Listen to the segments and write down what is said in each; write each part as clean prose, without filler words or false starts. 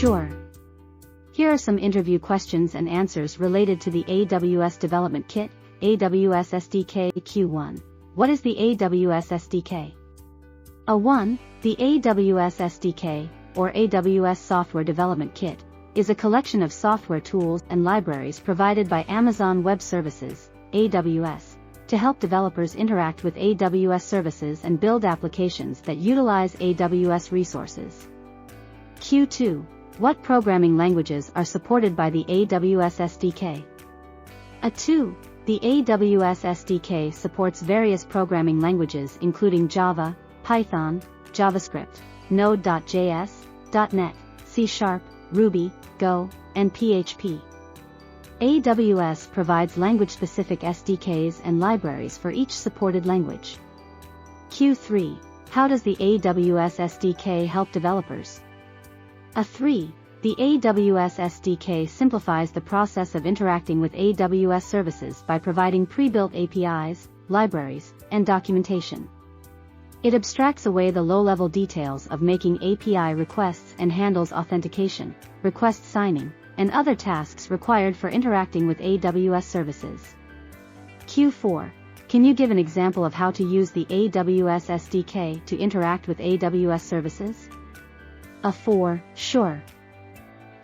Sure. Here are some interview questions and answers related to the AWS Development Kit, AWS SDK Q1. What is the AWS SDK? 1. The AWS SDK, or AWS Software Development Kit, is a collection of software tools and libraries provided by Amazon Web Services, AWS, to help developers interact with AWS services and build applications that utilize AWS resources. Q2. What programming languages are supported by the AWS SDK? 2. The AWS SDK supports various programming languages including Java, Python, JavaScript, Node.js, .NET, C#, Ruby, Go, and PHP. AWS provides language-specific SDKs and libraries for each supported language. Q3. How does the AWS SDK help developers? 3. The AWS SDK simplifies the process of interacting with AWS services by providing pre-built APIs, libraries, and documentation. It abstracts away the low-level details of making API requests and handles authentication, request signing, and other tasks required for interacting with AWS services. Q4. Can you give an example of how to use the AWS SDK to interact with AWS services? 4. Sure.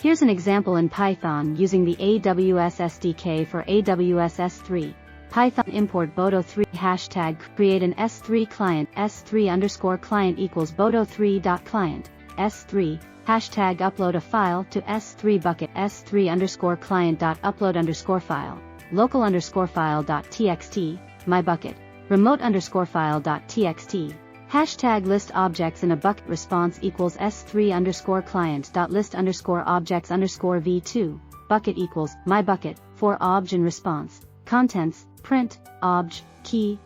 Here's an example in Python using the AWS SDK for AWS S3. Python import boto3 hashtag create an S3 client S3_client equals boto3.client S3 hashtag upload a file to S3 bucket S3_client.upload_file local_file.txt my bucket remote_file.txt hashtag list objects in a bucket response equals S3_client.list_objects_v2 bucket equals my bucket for obj in response contents print obj key.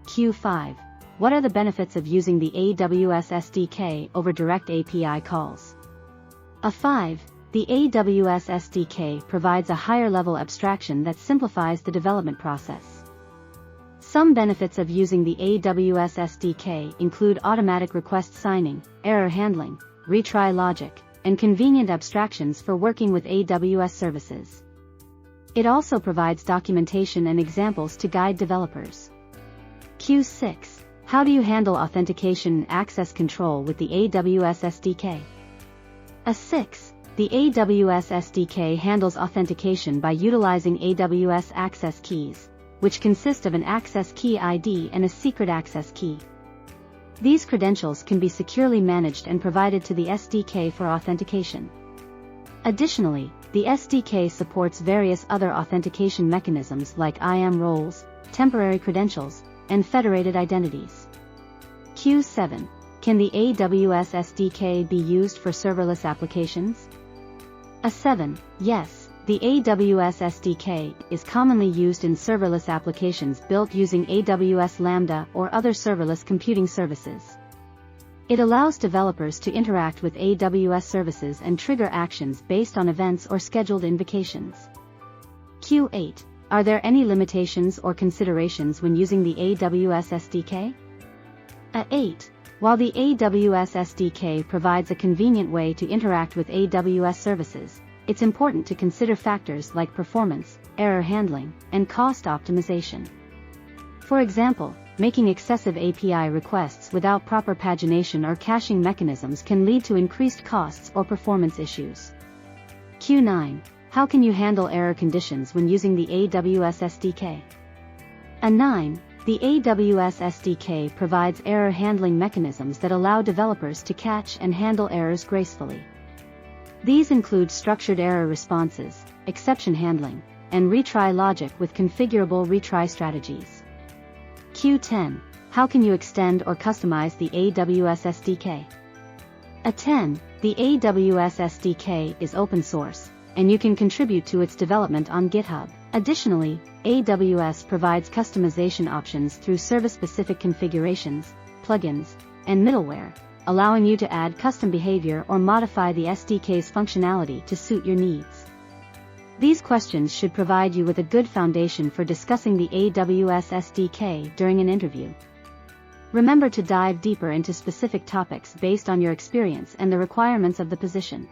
Q5. What are the benefits of using the AWS SDK over direct API calls? 5. The AWS SDK provides a higher-level abstraction that simplifies the development process. Some benefits of using the AWS SDK include automatic request signing, error handling, retry logic, and convenient abstractions for working with AWS services. It also provides documentation and examples to guide developers. Q6. How do you handle authentication and access control with the AWS SDK? 6. The AWS SDK handles authentication by utilizing AWS access keys, which consist of an access key ID and a secret access key. These credentials can be securely managed and provided to the SDK for authentication. Additionally, the SDK supports various other authentication mechanisms like IAM roles, temporary credentials, and federated identities. Q7. Can the AWS SDK be used for serverless applications? 7. Yes, the AWS SDK is commonly used in serverless applications built using AWS Lambda or other serverless computing services. It allows developers to interact with AWS services and trigger actions based on events or scheduled invocations. Q8. Are there any limitations or considerations when using the AWS SDK? 8. While the AWS SDK provides a convenient way to interact with AWS services, it's important to consider factors like performance, error handling, and cost optimization. For example, making excessive API requests without proper pagination or caching mechanisms can lead to increased costs or performance issues. Q9. How can you handle error conditions when using the AWS SDK? 9. The AWS SDK provides error handling mechanisms that allow developers to catch and handle errors gracefully. These include structured error responses, exception handling, and retry logic with configurable retry strategies. Q10. How can you extend or customize the AWS SDK? 10. The AWS SDK is open source, and you can contribute to its development on GitHub. Additionally, AWS provides customization options through service-specific configurations, plugins, and middleware, allowing you to add custom behavior or modify the SDK's functionality to suit your needs. These questions should provide you with a good foundation for discussing the AWS SDK during an interview. Remember to dive deeper into specific topics based on your experience and the requirements of the position.